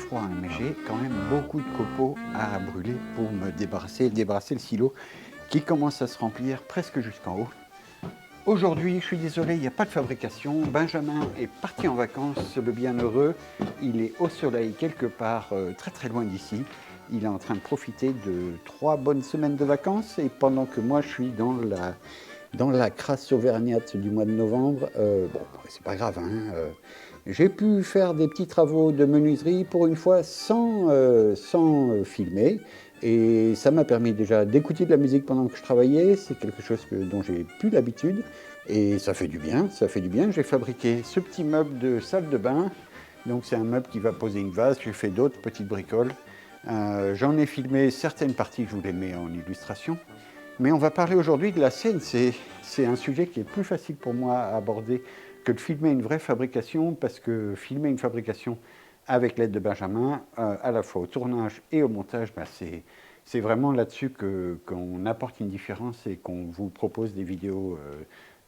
froid, hein, mais j'ai quand même beaucoup de copeaux à brûler pour me débarrasser le silo qui commence à se remplir presque jusqu'en haut. Aujourd'hui, je suis désolé, il n'y a pas de fabrication. Benjamin est parti en vacances, le bienheureux. Il est au soleil quelque part très très loin d'ici. Il est en train de profiter de 3 bonnes semaines de vacances et pendant que moi je suis dans la crasse auvergnate du mois de novembre, bon, c'est pas grave, hein, j'ai pu faire des petits travaux de menuiserie pour une fois sans filmer. Et ça m'a permis déjà d'écouter de la musique pendant que je travaillais. C'est quelque chose dont j'ai plus l'habitude. Et ça fait du bien, ça fait du bien. J'ai fabriqué ce petit meuble de salle de bain. Donc c'est un meuble qui va poser une vase. J'ai fait d'autres petites bricoles. J'en ai filmé certaines parties, je vous les mets en illustration. Mais on va parler aujourd'hui de la CNC. C'est un sujet qui est plus facile pour moi à aborder que de filmer une vraie fabrication, parce que filmer une fabrication avec l'aide de Benjamin, à la fois au tournage et au montage, ben c'est vraiment là-dessus qu'on apporte une différence et qu'on vous propose des vidéos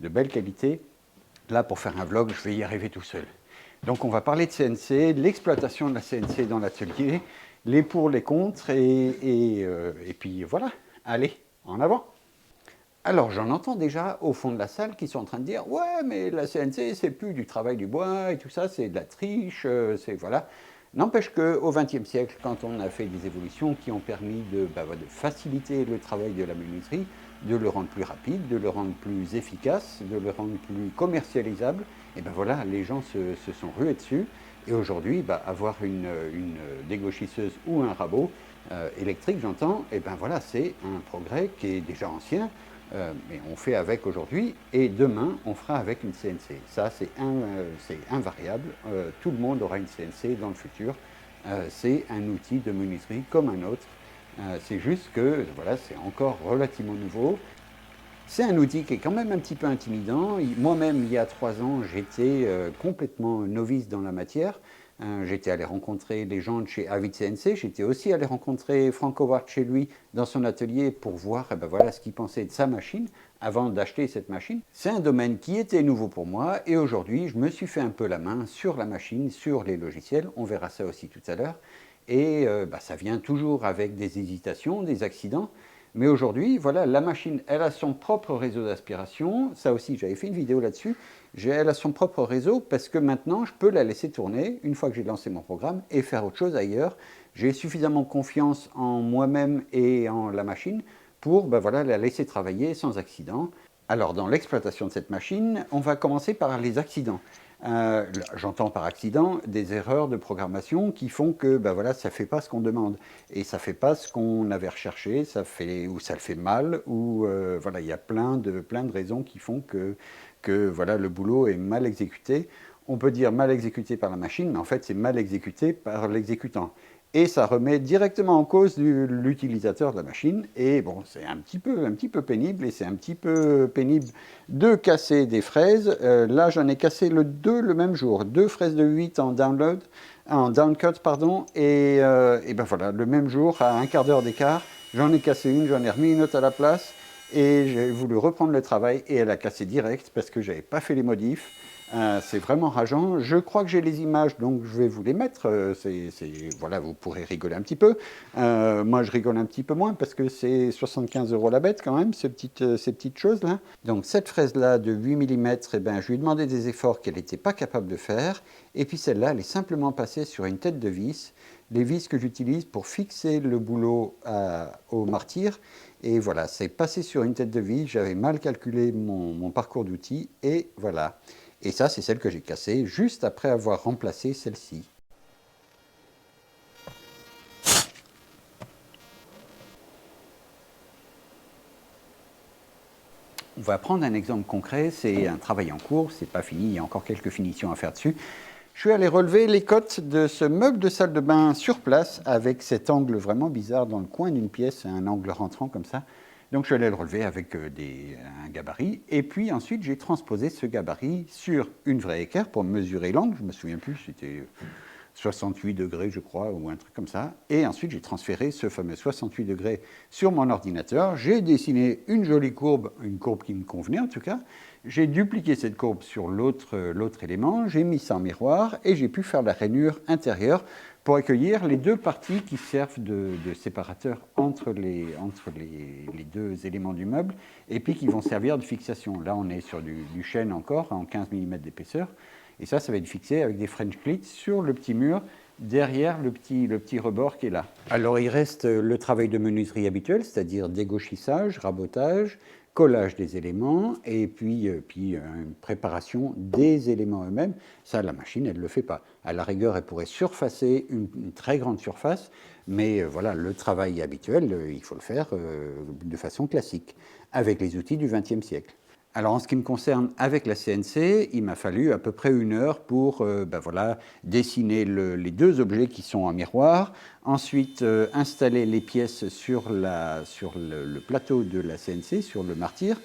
de belle qualité. Là, pour faire un vlog, je vais y arriver tout seul. Donc on va parler de CNC, de l'exploitation de la CNC dans l'atelier, les pour, les contre, et puis voilà, allez, en avant. Alors j'en entends déjà au fond de la salle qui sont en train de dire « Ouais, mais la CNC, c'est plus du travail du bois et tout ça, c'est de la triche, c'est voilà ». N'empêche qu'au XXe siècle, quand on a fait des évolutions qui ont permis de faciliter le travail de la menuiserie, de le rendre plus rapide, de le rendre plus efficace, de le rendre plus commercialisable, et ben voilà, les gens se sont rués dessus. Et aujourd'hui, avoir une dégauchisseuse ou un rabot électrique, j'entends, et ben voilà, c'est un progrès qui est déjà ancien, mais on fait avec aujourd'hui, et demain, on fera avec une CNC. Ça, c'est invariable. Tout le monde aura une CNC dans le futur. C'est un outil de menuiserie comme un autre. C'est juste que, voilà, c'est encore relativement nouveau. C'est un outil qui est quand même un petit peu intimidant. Moi-même, il y a 3 ans, j'étais complètement novice dans la matière. J'étais allé rencontrer les gens de chez Avid CNC. J'étais aussi allé rencontrer Frank Howard chez lui dans son atelier pour voir voilà, ce qu'il pensait de sa machine avant d'acheter cette machine. C'est un domaine qui était nouveau pour moi et aujourd'hui, je me suis fait un peu la main sur la machine, sur les logiciels. On verra ça aussi tout à l'heure. Et ça vient toujours avec des hésitations, des accidents. Mais aujourd'hui, voilà, la machine, elle a son propre réseau d'aspiration. Ça aussi, j'avais fait une vidéo là-dessus. Elle a son propre réseau parce que maintenant, je peux la laisser tourner une fois que j'ai lancé mon programme et faire autre chose ailleurs. J'ai suffisamment confiance en moi-même et en la machine pour voilà, la laisser travailler sans accident. Alors, dans l'exploitation de cette machine, on va commencer par les accidents. J'entends par accident des erreurs de programmation qui font que voilà, ça ne fait pas ce qu'on demande et ça ne fait pas ce qu'on avait recherché, ou ça le fait mal, ou voilà, il y a plein de raisons qui font que voilà, le boulot est mal exécuté. On peut dire mal exécuté par la machine, mais en fait c'est mal exécuté par l'exécutant. Et ça remet directement en cause l'utilisateur de la machine. Et bon, c'est un petit peu pénible, et c'est un petit peu pénible de casser des fraises. Là, j'en ai cassé 2 le même jour. 2 fraises de 8 en downcut, pardon. Et ben voilà, le même jour, à un quart d'heure d'écart, j'en ai cassé une, j'en ai remis une autre à la place. Et j'ai voulu reprendre le travail, et elle a cassé direct parce que je n'avais pas fait les modifs. C'est vraiment rageant. Je crois que j'ai les images, donc je vais vous les mettre. Voilà, vous pourrez rigoler un petit peu. Moi, je rigole un petit peu moins parce que c'est 75 € la bête quand même, ces petites choses-là. Donc cette fraise-là de 8 mm, je lui ai demandé des efforts qu'elle n'était pas capable de faire. Et puis celle-là, elle est simplement passée sur une tête de vis. Les vis que j'utilise pour fixer le boulot au martyr. Et voilà, c'est passé sur une tête de vis. J'avais mal calculé mon parcours d'outils et voilà. Et ça, c'est celle que j'ai cassée juste après avoir remplacé celle-ci. On va prendre un exemple concret, c'est un travail en cours, c'est pas fini, il y a encore quelques finitions à faire dessus. Je suis allé relever les cotes de ce meuble de salle de bain sur place avec cet angle vraiment bizarre dans le coin d'une pièce, un angle rentrant comme ça. Donc je suis allé le relever avec un gabarit et puis ensuite j'ai transposé ce gabarit sur une vraie équerre pour mesurer l'angle. Je ne me souviens plus, c'était 68 degrés je crois ou un truc comme ça. Et ensuite j'ai transféré ce fameux 68 degrés sur mon ordinateur. J'ai dessiné une jolie courbe, une courbe qui me convenait en tout cas. J'ai dupliqué cette courbe sur l'autre élément, j'ai mis ça en miroir et j'ai pu faire la rainure intérieure pour accueillir les deux parties qui servent de séparateur entre les deux éléments du meuble, et puis qui vont servir de fixation. Là, on est sur du chêne encore, en 15 mm d'épaisseur, et ça va être fixé avec des French cleats sur le petit mur, derrière le petit rebord qui est là. Alors il reste le travail de menuiserie habituel, c'est-à-dire dégauchissage, rabotage, collage des éléments et puis une préparation des éléments eux-mêmes. Ça, la machine, elle ne le fait pas. À la rigueur, elle pourrait surfacer une très grande surface, mais voilà, le travail habituel, il faut le faire de façon classique, avec les outils du XXe siècle. Alors en ce qui me concerne, avec la CNC, il m'a fallu à peu près 1 heure pour voilà, dessiner les deux objets qui sont en miroir, ensuite installer les pièces sur le plateau de la CNC, sur le martyr.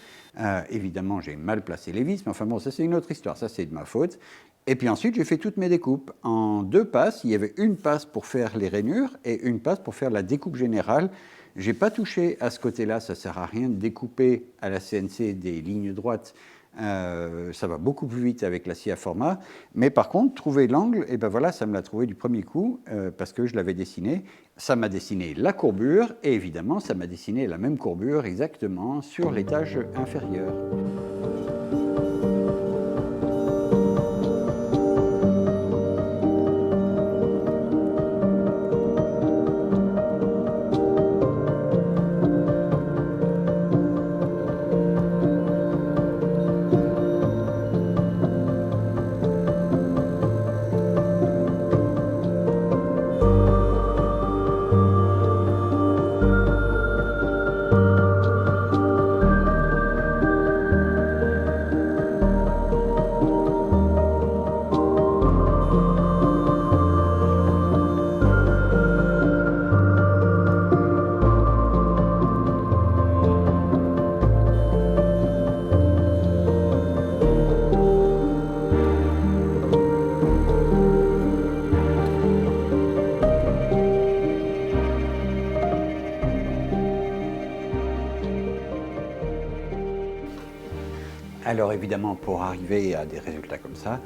Évidemment, j'ai mal placé les vis, mais enfin bon, ça c'est une autre histoire, ça c'est de ma faute. Et puis ensuite, j'ai fait toutes mes découpes. En 2 passes, il y avait une passe pour faire les rainures et une passe pour faire la découpe générale. Je n'ai pas touché à ce côté-là, ça ne sert à rien de découper à la CNC des lignes droites, ça va beaucoup plus vite avec la scie à format, mais par contre, trouver l'angle, et ben voilà, ça me l'a trouvé du premier coup, parce que je l'avais dessiné, ça m'a dessiné la courbure, et évidemment, ça m'a dessiné la même courbure exactement sur l'étage inférieur. Alors évidemment, pour arriver à des résultats comme ça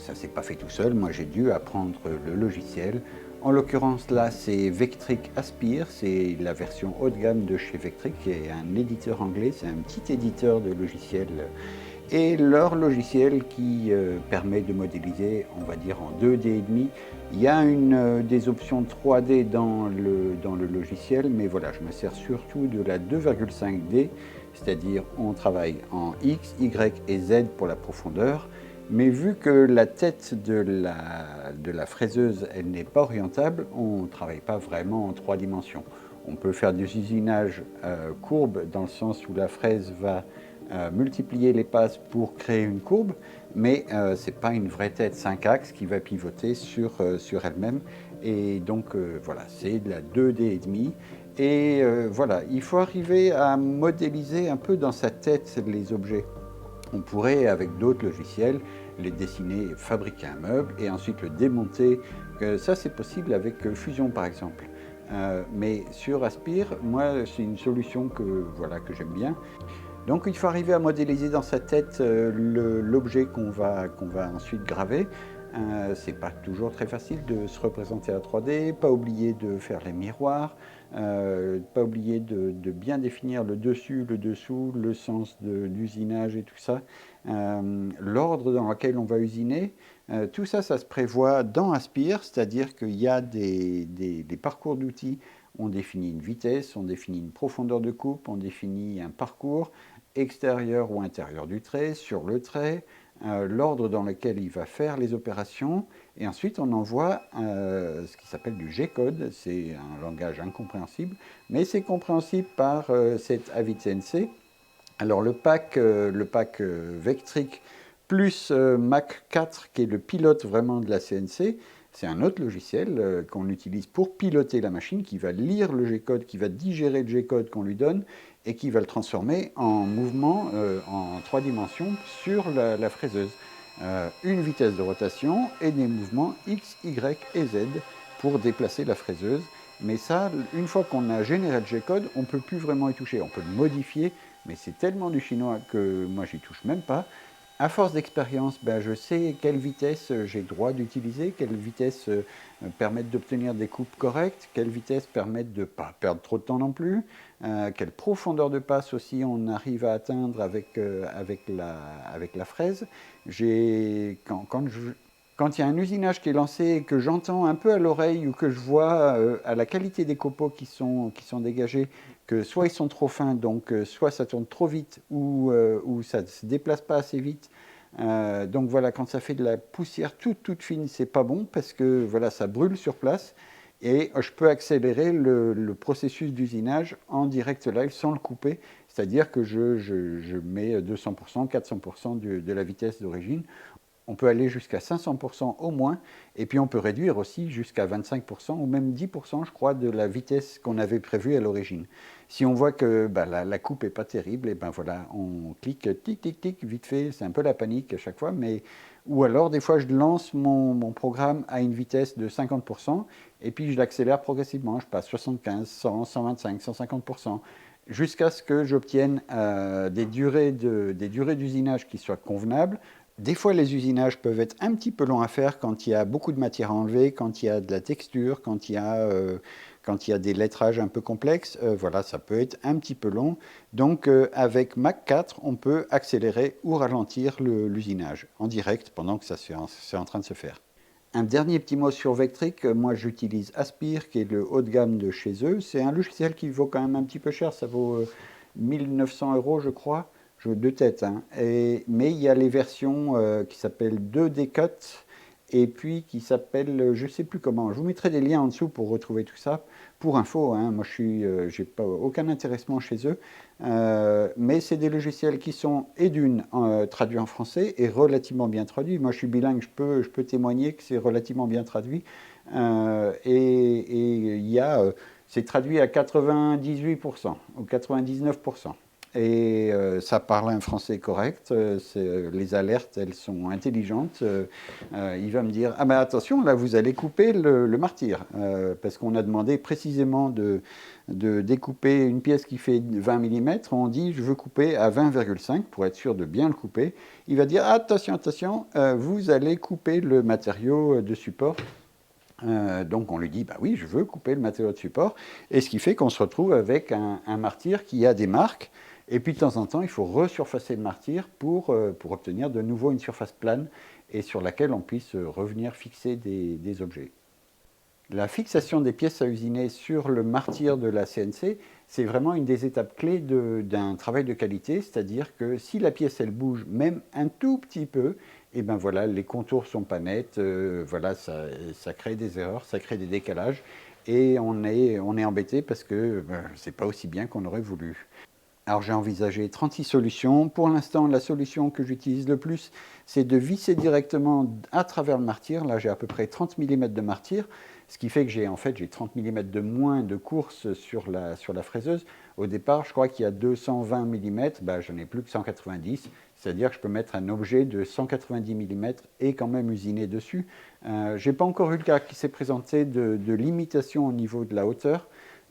ne s'est pas fait tout seul. Moi, j'ai dû apprendre le logiciel. En l'occurrence, là, c'est Vectric Aspire. C'est la version haut de gamme de chez Vectric, qui est un éditeur anglais. C'est un petit éditeur de logiciels. Et leur logiciel qui permet de modéliser, on va dire, en 2D et demi. Il y a des options 3D dans le logiciel, mais voilà, je me sers surtout de la 2,5D, c'est-à-dire on travaille en X, Y et Z pour la profondeur, mais vu que la tête de la fraiseuse, elle n'est pas orientable, on ne travaille pas vraiment en 3 dimensions. On peut faire des usinages courbes dans le sens où la fraise va multiplier les passes pour créer une courbe, mais ce n'est pas une vraie tête 5 axes qui va pivoter sur elle-même. Et donc voilà, c'est de la 2D et demi. Et voilà, il faut arriver à modéliser un peu dans sa tête les objets. On pourrait, avec d'autres logiciels, les dessiner, fabriquer un meuble et ensuite le démonter. Ça, c'est possible avec Fusion, par exemple. Mais sur Aspire, moi, c'est une solution que j'aime bien. Donc il faut arriver à modéliser dans sa tête l'objet qu'on va ensuite graver. C'est pas toujours très facile de se représenter à 3D, pas oublier de faire les miroirs, pas oublier de bien définir le dessus, le dessous, le sens de l'usinage et tout ça, l'ordre dans lequel on va usiner. Tout ça, ça se prévoit dans Aspire, c'est-à-dire qu'il y a des parcours d'outils. On définit une vitesse, on définit une profondeur de coupe, on définit un parcours extérieur ou intérieur du trait, sur le trait, l'ordre dans lequel il va faire les opérations, et ensuite on envoie ce qui s'appelle du G-code. C'est un langage incompréhensible, mais c'est compréhensible par cette AvidCNC. Alors le pack Vectric plus Mac 4, qui est le pilote vraiment de la CNC, c'est un autre logiciel qu'on utilise pour piloter la machine, qui va lire le G-code, qui va digérer le G-code qu'on lui donne, et qui va le transformer en mouvement en 3 dimensions sur la fraiseuse. Une vitesse de rotation et des mouvements X, Y et Z pour déplacer la fraiseuse. Mais ça, une fois qu'on a généré le G-code, on ne peut plus vraiment y toucher. On peut le modifier, mais c'est tellement du chinois que moi, j'y touche même pas. À force d'expérience, ben, je sais quelle vitesse j'ai le droit d'utiliser, quelle vitesse permettent d'obtenir des coupes correctes, quelle vitesse permettent de ne pas perdre trop de temps non plus, quelle profondeur de passe aussi on arrive à atteindre avec la fraise. Quand il y a un usinage qui est lancé et que j'entends un peu à l'oreille ou que je vois à la qualité des copeaux qui sont dégagés, que soit ils sont trop fins, donc soit ça tourne trop vite ou ça ne se déplace pas assez vite. Donc voilà, quand ça fait de la poussière toute fine, c'est pas bon parce que voilà, ça brûle sur place et je peux accélérer le processus d'usinage en direct live sans le couper, c'est-à-dire que je mets 200%, 400% de la vitesse d'origine. On peut aller jusqu'à 500% au moins, et puis on peut réduire aussi jusqu'à 25% ou même 10%, je crois, de la vitesse qu'on avait prévue à l'origine. Si on voit que bah, la coupe n'est pas terrible, et ben voilà, on clique tic tic tic vite fait, c'est un peu la panique à chaque fois, mais ou alors des fois je lance mon programme à une vitesse de 50%, et puis je l'accélère progressivement, je passe 75, 100, 125, 150%, jusqu'à ce que j'obtienne des durées d'usinage qui soient convenables. Des fois, les usinages peuvent être un petit peu longs à faire quand il y a beaucoup de matière à enlever, quand il y a de la texture, quand il y a des lettrages un peu complexes. Voilà, ça peut être un petit peu long. Donc, avec Mac 4, on peut accélérer ou ralentir l'usinage en direct pendant que c'est en train de se faire. Un dernier petit mot sur Vectric, moi j'utilise Aspire, qui est le haut de gamme de chez eux. C'est un logiciel qui vaut quand même un petit peu cher, ça vaut 1900 euros je crois, de tête. Hein. Mais il y a les versions qui s'appellent 2D Cut et puis qui s'appellent, je ne sais plus comment. Je vous mettrai des liens en dessous pour retrouver tout ça. Pour info, hein, moi je n'ai pas aucun intéressement chez eux, mais c'est des logiciels qui sont traduits en français et relativement bien traduits. Moi je suis bilingue, je peux témoigner que c'est relativement bien traduit. C'est traduit à 98% ou 99%. Et ça parle un français correct, les alertes, elles sont intelligentes. Il va me dire, ah ben attention, là vous allez couper le martyr, parce qu'on a demandé précisément de découper une pièce qui fait 20 mm, on dit je veux couper à 20,5 pour être sûr de bien le couper. Il va dire, attention, attention, vous allez couper le matériau de support. Donc on lui dit, bah oui, je veux couper le matériau de support, et ce qui fait qu'on se retrouve avec un martyr qui a des marques, et puis de temps en temps, il faut resurfacer le martyr pour obtenir de nouveau une surface plane, et sur laquelle on puisse revenir fixer des objets. La fixation des pièces à usiner sur le martyr de la CNC, c'est vraiment une des étapes clés d'un travail de qualité, c'est-à-dire que si la pièce elle bouge même un tout petit peu, et ben voilà, les contours sont pas nets, voilà, ça crée des erreurs, ça crée des décalages, et on est embêté parce que c'est pas aussi bien qu'on aurait voulu. Alors j'ai envisagé 36 solutions. Pour l'instant, la solution que j'utilise le plus, c'est de visser directement à travers le martyr. Là, j'ai à peu près 30 mm de martyr, ce qui fait que j'ai 30 mm de moins de course sur la fraiseuse. Au départ, je crois qu'il y a 220 mm, j'en ai plus que 190, c'est-à-dire que je peux mettre un objet de 190 mm et quand même usiner dessus. Je n'ai pas encore eu le cas qui s'est présenté de limitation au niveau de la hauteur.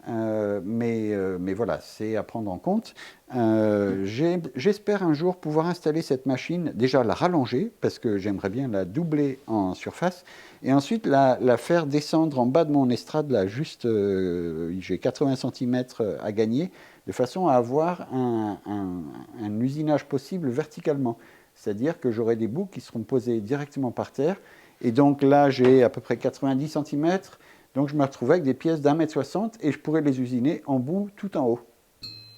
Mais voilà, c'est à prendre en compte. J'espère un jour pouvoir installer cette machine, déjà la rallonger, parce que j'aimerais bien la doubler en surface, et ensuite la faire descendre en bas de mon estrade, là, juste, j'ai 80 cm à gagner, de façon à avoir un usinage possible verticalement. C'est-à-dire que j'aurai des bouts qui seront posés directement par terre, et donc là, j'ai à peu près 90 cm. Donc je me retrouvais avec des pièces d'1,60 m et je pourrais les usiner en bout tout en haut.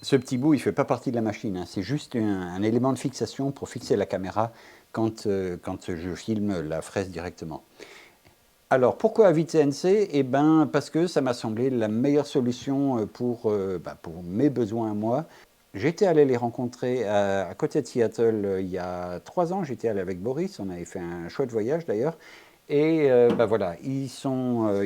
Ce petit bout, il ne fait pas partie de la machine, hein. C'est juste un élément de fixation pour fixer la caméra quand je filme la fraise directement. Alors pourquoi AvidCNC? Eh bien parce que ça m'a semblé la meilleure solution pour mes besoins à moi. J'étais allé les rencontrer à côté de Seattle il y a 3 ans, j'étais allé avec Boris, on avait fait un chouette voyage d'ailleurs. Et voilà, ils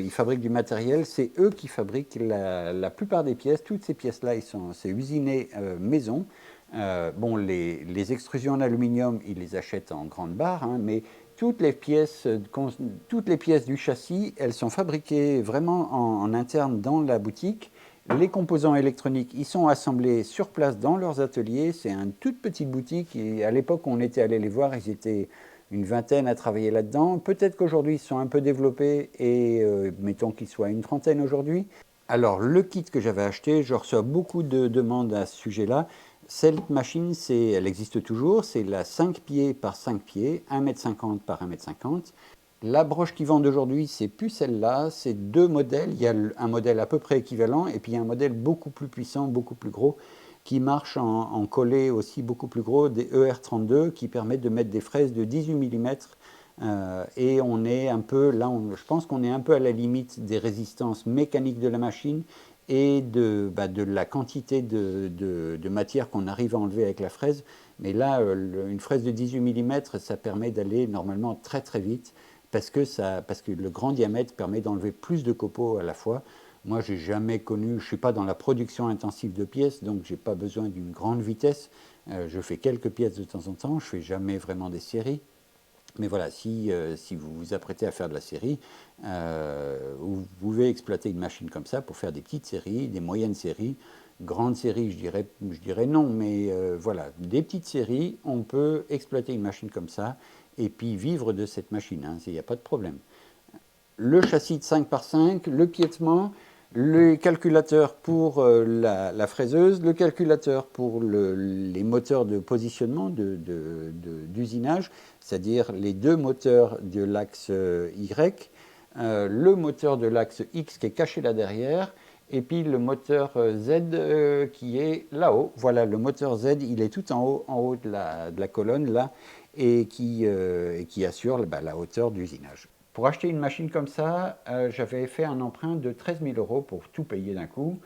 fabriquent du matériel, c'est eux qui fabriquent la plupart des pièces. Toutes ces pièces-là, c'est usiné maison. Bon, les extrusions en aluminium, ils les achètent en grande barre, hein, mais toutes les pièces du châssis, elles sont fabriquées vraiment en interne dans la boutique. Les composants électroniques, ils sont assemblés sur place dans leurs ateliers. C'est une toute petite boutique et à l'époque, on était allé les voir, ils étaient une vingtaine à travailler là-dedans. Peut-être qu'aujourd'hui, ils sont un peu développés et mettons qu'ils soient une trentaine aujourd'hui. Alors, le kit que j'avais acheté, je reçois beaucoup de demandes à ce sujet-là. Cette machine, elle existe toujours, c'est la 5 pieds par 5 pieds, 1,50 m par 1,50 m. La broche qu'ils vendent aujourd'hui, c'est plus celle-là, c'est deux modèles. Il y a un modèle à peu près équivalent et puis il y a un modèle beaucoup plus puissant, beaucoup plus gros, qui marche en collé aussi beaucoup plus gros, des ER32 qui permettent de mettre des fraises de 18 mm. Et on est un peu, là, je pense qu'on est un peu à la limite des résistances mécaniques de la machine et de la quantité de matière qu'on arrive à enlever avec la fraise. Mais là, une fraise de 18 mm, ça permet d'aller normalement très très vite parce que le grand diamètre permet d'enlever plus de copeaux à la fois. Moi, j'ai jamais connu, je ne suis pas dans la production intensive de pièces, donc je n'ai pas besoin d'une grande vitesse. Je fais quelques pièces de temps en temps, je ne fais jamais vraiment des séries. Mais voilà, si vous vous apprêtez à faire de la série, vous pouvez exploiter une machine comme ça pour faire des petites séries, des moyennes séries. Grandes séries, je dirais non, mais voilà, des petites séries, on peut exploiter une machine comme ça et puis vivre de cette machine, hein, il n'y a pas de problème. Le châssis de 5 par 5, le piétement, le calculateur pour la fraiseuse, le calculateur pour les moteurs de positionnement, d'usinage, c'est-à-dire les deux moteurs de l'axe Y, le moteur de l'axe X qui est caché là derrière, et puis le moteur Z qui est là-haut. Voilà, le moteur Z, il est tout en haut de la colonne là, et qui assure la hauteur d'usinage. Pour acheter une machine comme ça, j'avais fait un emprunt de 13 000 € pour tout payer d'un coup.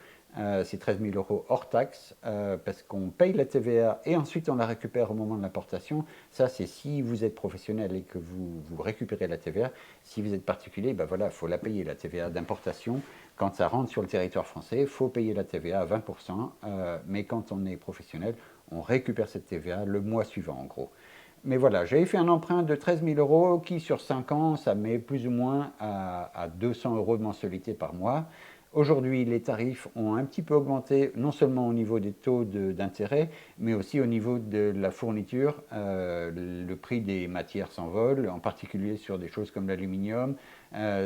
C'est 13 000 € hors taxe, parce qu'on paye la TVA et ensuite on la récupère au moment de l'importation. Ça, c'est si vous êtes professionnel et que vous récupérez la TVA. Si vous êtes particulier, ben voilà, il faut la payer, la TVA d'importation. Quand ça rentre sur le territoire français, il faut payer la TVA à 20%. Mais quand on est professionnel, on récupère cette TVA le mois suivant, en gros. Mais voilà, j'avais fait un emprunt de 13 000 € qui, sur 5 ans, ça met plus ou moins à 200 € de mensualité par mois. Aujourd'hui, les tarifs ont un petit peu augmenté, non seulement au niveau des taux d'intérêt, mais aussi au niveau de la fourniture. Le prix des matières s'envole, en particulier sur des choses comme l'aluminium,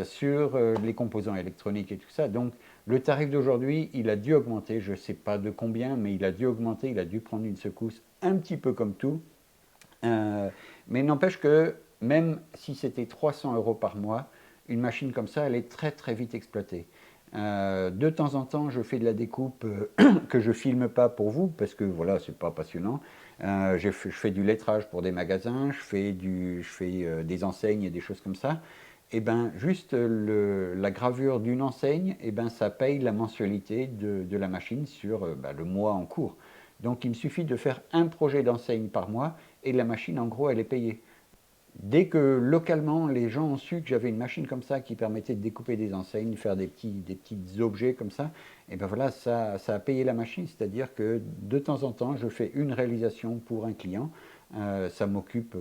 sur les composants électroniques et tout ça. Donc, le tarif d'aujourd'hui, il a dû augmenter, je ne sais pas de combien, mais il a dû augmenter, il a dû prendre une secousse un petit peu comme tout. Mais n'empêche que même si c'était 300 € par mois, une machine comme ça, elle est très très vite exploitée. De temps en temps, je fais de la découpe que je filme pas pour vous parce que voilà, c'est pas passionnant. Je fais du lettrage pour des magasins, je fais des enseignes et des choses comme ça. Et ben juste la gravure d'une enseigne, et ben ça paye la mensualité de la machine sur le mois en cours. Donc il me suffit de faire un projet d'enseigne par mois et la machine, en gros, elle est payée. Dès que localement, les gens ont su que j'avais une machine comme ça qui permettait de découper des enseignes, de faire des petits objets comme ça, et ben voilà, ça a payé la machine. C'est-à-dire que de temps en temps, je fais une réalisation pour un client. Ça m'occupe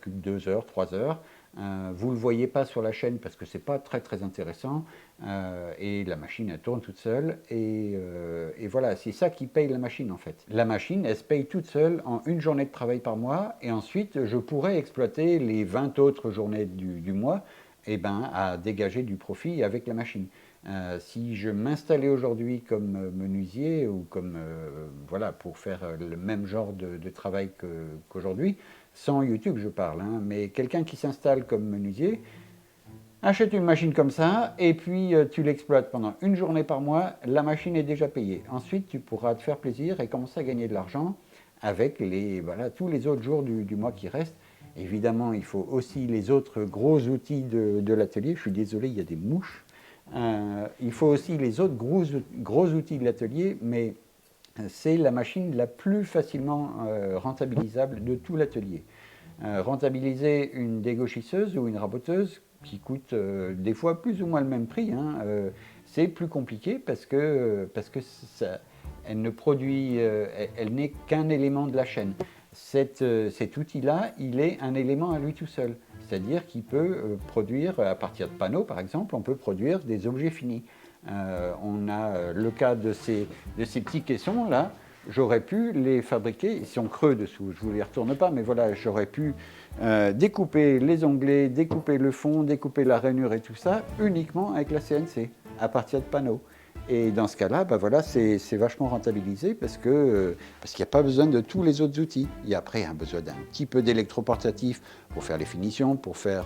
2 heures, 3 heures. Vous ne le voyez pas sur la chaîne parce que ce n'est pas très très intéressant. Et la machine, elle tourne toute seule. Et voilà, c'est ça qui paye la machine en fait. La machine, elle se paye toute seule en une journée de travail par mois. Et ensuite, je pourrais exploiter les 20 autres journées du mois à dégager du profit avec la machine. Si je m'installais aujourd'hui comme menuisier ou comme voilà, pour faire le même genre de travail qu'aujourd'hui, sans YouTube je parle, hein, mais quelqu'un qui s'installe comme menuisier, achète une machine comme ça et puis tu l'exploites pendant une journée par mois, la machine est déjà payée. Ensuite tu pourras te faire plaisir et commencer à gagner de l'argent avec tous les autres jours du mois qui restent. Évidemment, il faut aussi les autres gros outils de l'atelier. Je suis désolé, il y a des mouches. Il faut aussi les autres gros outils de l'atelier, mais c'est la machine la plus facilement rentabilisable de tout l'atelier. Rentabiliser une dégauchisseuse ou une raboteuse qui coûte des fois plus ou moins le même prix, hein, c'est plus compliqué parce que elle ne produit, elle n'est qu'un élément de la chaîne. Cet outil-là, il est un élément à lui tout seul. C'est-à-dire qu'il peut produire, à partir de panneaux par exemple, on peut produire des objets finis. On a le cas de ces petits caissons là. J'aurais pu les fabriquer, ils sont creux dessous, je ne vous les retourne pas, mais voilà, j'aurais pu découper les onglets, découper le fond, découper la rainure et tout ça, uniquement avec la CNC, à partir de panneaux. Et dans ce cas-là, bah voilà, c'est vachement rentabilisé parce qu'il n'y a pas besoin de tous les autres outils. Il y a après un besoin d'un petit peu d'électroportatif pour faire les finitions, pour faire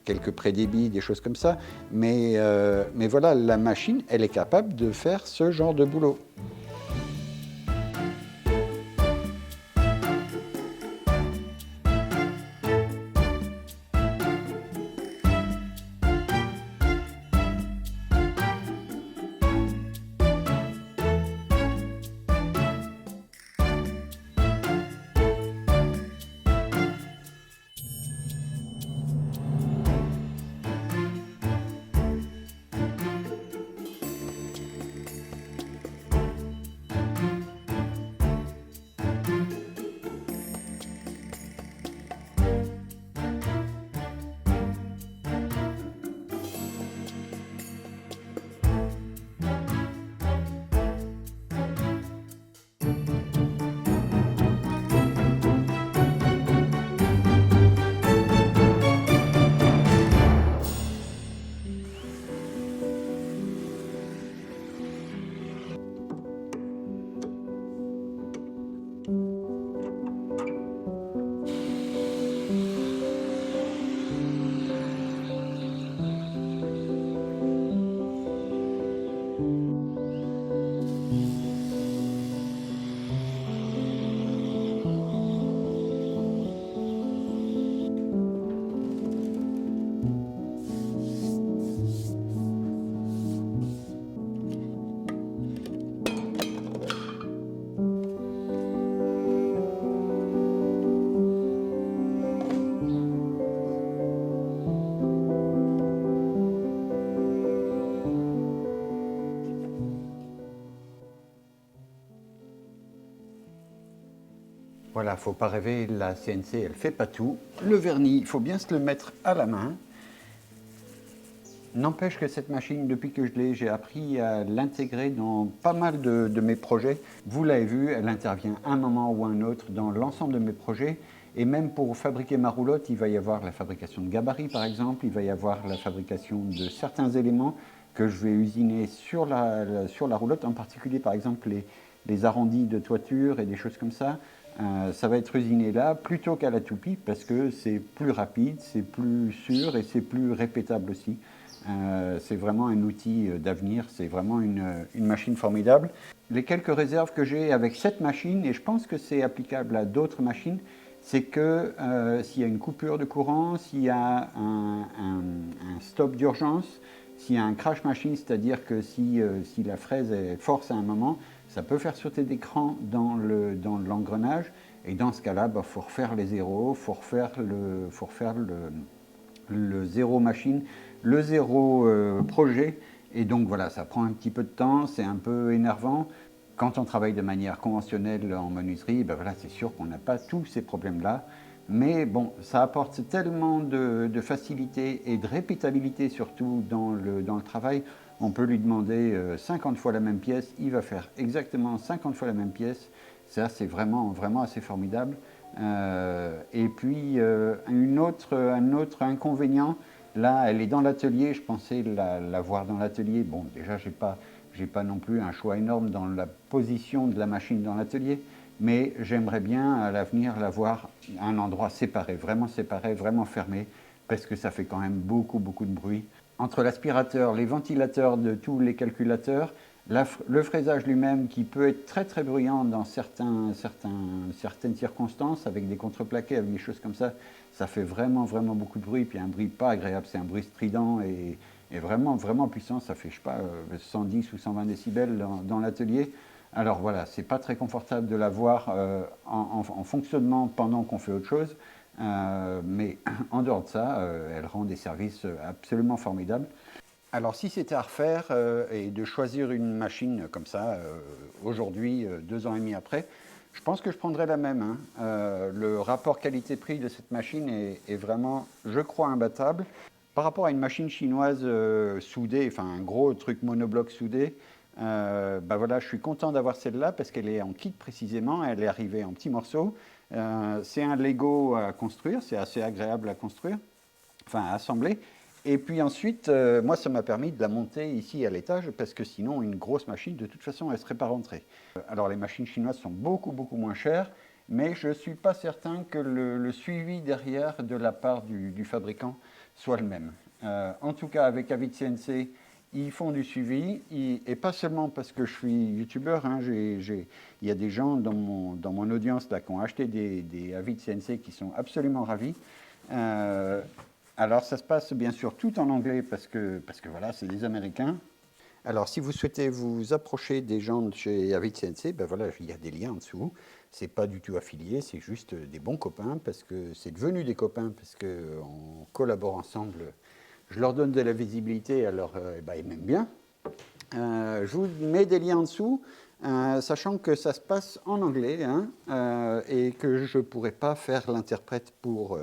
quelques prédébits, des choses comme ça. Mais voilà, la machine, elle est capable de faire ce genre de boulot. Voilà, il ne faut pas rêver, la CNC, elle ne fait pas tout. Le vernis, il faut bien se le mettre à la main. N'empêche que cette machine, depuis que je l'ai, j'ai appris à l'intégrer dans pas mal de mes projets. Vous l'avez vu, elle intervient à un moment ou un autre dans l'ensemble de mes projets. Et même pour fabriquer ma roulotte, il va y avoir la fabrication de gabarits, par exemple. Il va y avoir la fabrication de certains éléments que je vais usiner sur la roulotte, en particulier, par exemple, les arrondis de toiture et des choses comme ça. Ça va être usiné là plutôt qu'à la toupie parce que c'est plus rapide, c'est plus sûr et c'est plus répétable aussi. C'est vraiment un outil d'avenir, c'est vraiment une machine formidable. Les quelques réserves que j'ai avec cette machine, et je pense que c'est applicable à d'autres machines, c'est que s'il y a une coupure de courant, s'il y a un stop d'urgence, s'il y a un crash machine, c'est-à-dire que si la fraise est force à un moment, ça peut faire sauter d'écran dans l'engrenage. Et dans ce cas-là, il faut refaire les zéros, il faut refaire le zéro machine, le zéro projet. Et donc voilà, ça prend un petit peu de temps, c'est un peu énervant. Quand on travaille de manière conventionnelle en menuiserie, ben voilà, c'est sûr qu'on n'a pas tous ces problèmes-là. Mais bon, ça apporte tellement de facilité et de répétabilité surtout dans le travail. On peut lui demander 50 fois la même pièce, il va faire exactement 50 fois la même pièce. Ça, c'est vraiment, vraiment assez formidable. Et puis, un autre inconvénient, là, elle est dans l'atelier, je pensais la voir dans l'atelier. Bon, déjà, j'ai pas non plus un choix énorme dans la position de la machine dans l'atelier, mais j'aimerais bien à l'avenir la voir à un endroit séparé, vraiment fermé, parce que ça fait quand même beaucoup, beaucoup de bruit. Entre l'aspirateur, les ventilateurs de tous les calculateurs, le fraisage lui-même qui peut être très très bruyant dans certaines circonstances, avec des contreplaqués, avec des choses comme ça fait vraiment vraiment beaucoup de bruit, puis un bruit pas agréable, c'est un bruit strident et vraiment vraiment puissant, ça fait je sais pas 110 ou 120 décibels dans l'atelier. Alors voilà, c'est pas très confortable de l'avoir en fonctionnement pendant qu'on fait autre chose, mais en dehors de ça, elle rend des services absolument formidables. Alors si c'était à refaire et de choisir une machine comme ça, aujourd'hui, 2 ans et demi après, je pense que je prendrais la même. Le rapport qualité-prix de cette machine est vraiment, je crois, imbattable. Par rapport à une machine chinoise soudée, enfin un gros truc monobloc soudé, bah voilà, je suis content d'avoir celle-là parce qu'elle est en kit précisément, elle est arrivée en petits morceaux. C'est un Lego à construire, c'est assez agréable à construire, enfin à assembler. Et puis ensuite, moi ça m'a permis de la monter ici à l'étage parce que sinon une grosse machine, de toute façon, elle ne serait pas rentrée. Alors les machines chinoises sont beaucoup moins chères, mais je ne suis pas certain que le suivi derrière de la part du fabricant soit le même. En tout cas, avec Avid CNC, ils font du suivi, et pas seulement parce que je suis youtubeur, hein, il y a des gens dans mon audience là, qui ont acheté des Avid CNC qui sont absolument ravis. Alors ça se passe bien sûr tout en anglais parce que voilà, c'est des Américains. Alors si vous souhaitez vous approcher des gens de chez Avid CNC, ben voilà, il y a des liens en dessous. C'est pas du tout affilié, c'est juste des bons copains parce que c'est devenu des copains parce qu'on collabore ensemble. Je leur donne de la visibilité, alors ben, ils m'aiment bien. Je vous mets des liens en dessous, sachant que ça se passe en anglais hein, et que je ne pourrais pas faire l'interprète pour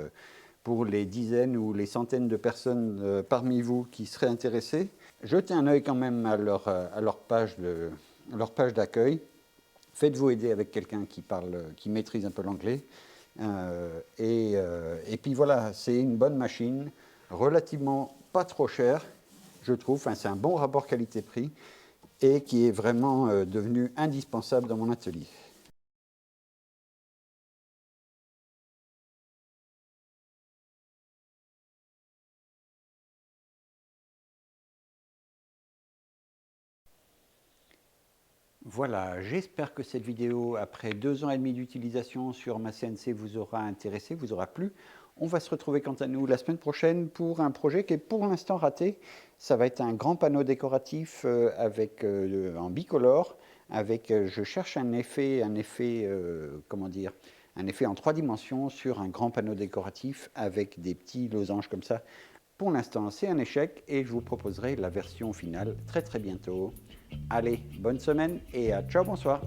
les dizaines ou les centaines de personnes parmi vous qui seraient intéressées. Jetez un œil quand même à leur page d'accueil. Faites-vous aider avec quelqu'un qui maîtrise un peu l'anglais. Et puis voilà, c'est une bonne machine, relativement pas trop chère, je trouve. Enfin, c'est un bon rapport qualité-prix et qui est vraiment devenu indispensable dans mon atelier. Voilà, j'espère que cette vidéo, après 2 ans et demi d'utilisation sur ma CNC, vous aura intéressé, vous aura plu. On va se retrouver quant à nous la semaine prochaine pour un projet qui est pour l'instant raté. Ça va être un grand panneau décoratif en bicolore. Je cherche un effet en 3 dimensions sur un grand panneau décoratif avec des petits losanges comme ça. Pour l'instant, c'est un échec et je vous proposerai la version finale très bientôt. Allez, bonne semaine et ciao, bonsoir.